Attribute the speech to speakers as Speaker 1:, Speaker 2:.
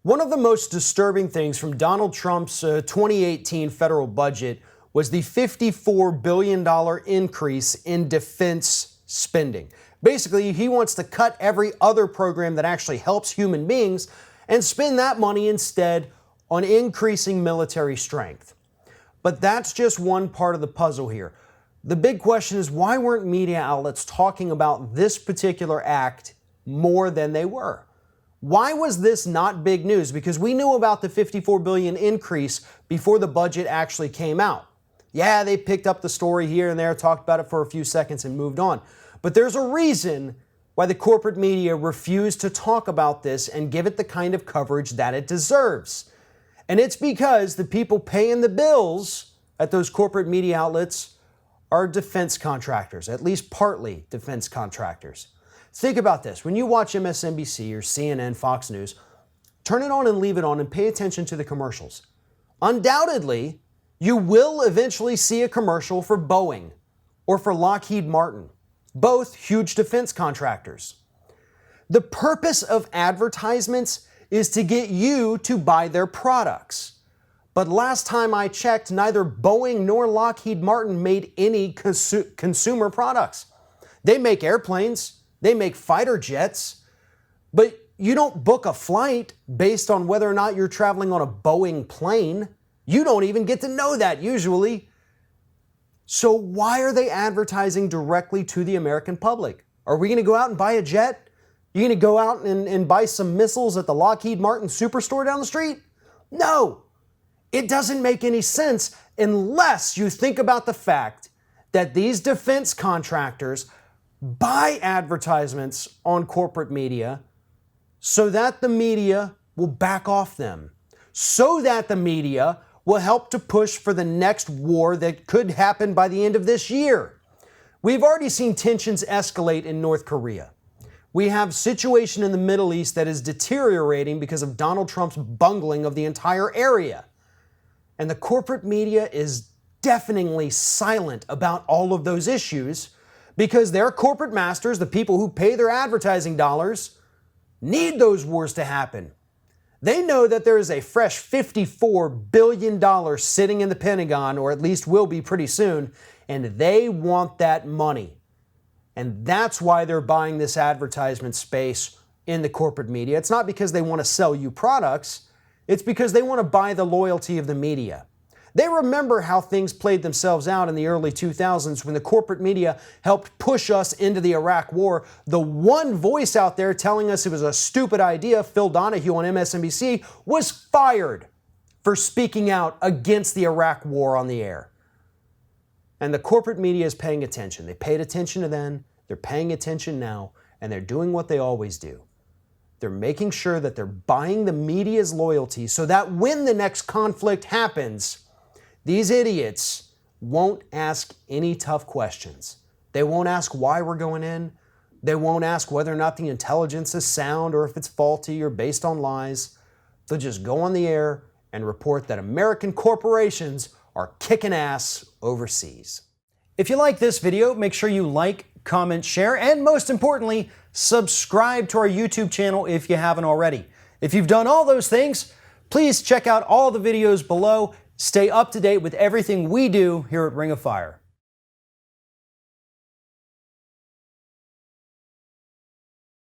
Speaker 1: One of the most disturbing things from Donald Trump's 2018 federal budget was the $54 billion increase in defense spending. Basically, he wants to cut every other program that actually helps human beings and spend that money instead on increasing military strength. But that's just one part of the puzzle here. The big question is, why weren't media outlets talking about this particular act more than they were? Why was this not big news? Because we knew about the $54 billion increase before the budget actually came out. Yeah, they picked up the story here and there, talked about it for a few seconds and moved on. But there's a reason why the corporate media refused to talk about this and give it the kind of coverage that it deserves. And it's because the people paying the bills at those corporate media outlets are defense contractors, at least partly defense contractors. Think about this. When you watch MSNBC or CNN, Fox News, turn it on and leave it on and pay attention to the commercials. Undoubtedly, you will eventually see a commercial for Boeing or for Lockheed Martin, both huge defense contractors. The purpose of advertisements is to get you to buy their products. But last time I checked, neither Boeing nor Lockheed Martin made any consumer products. They make airplanes, they make fighter jets, but you don't book a flight based on whether or not you're traveling on a Boeing plane. You don't even get to know that usually. So why are they advertising directly to the American public? Are we going to go out and buy a jet? You going to go out and buy some missiles at the Lockheed Martin superstore down the street? No. It doesn't make any sense unless you think about the fact that these defense contractors buy advertisements on corporate media so that the media will back off them, so that the media will help to push for the next war that could happen by the end of this year. We've already seen tensions escalate in North Korea. We have a situation in the Middle East that is deteriorating because of Donald Trump's bungling of the entire area. And the corporate media is deafeningly silent about all of those issues because their corporate masters, the people who pay their advertising dollars, need those wars to happen. They know that there is a fresh $54 billion sitting in the Pentagon, or at least will be pretty soon, and they want that money. And that's why they're buying this advertisement space in the corporate media. It's not because they want to sell you products. It's because they want to buy the loyalty of the media. They remember how things played themselves out in the early 2000s when the corporate media helped push us into the Iraq War. The one voice out there telling us it was a stupid idea, Phil Donahue on MSNBC, was fired for speaking out against the Iraq War on the air. And the corporate media is paying attention. They paid attention then, they're paying attention now, and they're doing what they always do. They're making sure that they're buying the media's loyalty so that when the next conflict happens, these idiots won't ask any tough questions. They won't ask why we're going in. They won't ask whether or not the intelligence is sound or if it's faulty or based on lies. They'll just go on the air and report that American corporations are kicking ass overseas. If you like this video, make sure you like, comment, share, and most importantly, subscribe to our YouTube channel if you haven't already. If you've done all those things, please check out all the videos below. Stay up to date with everything we do here at Ring of Fire.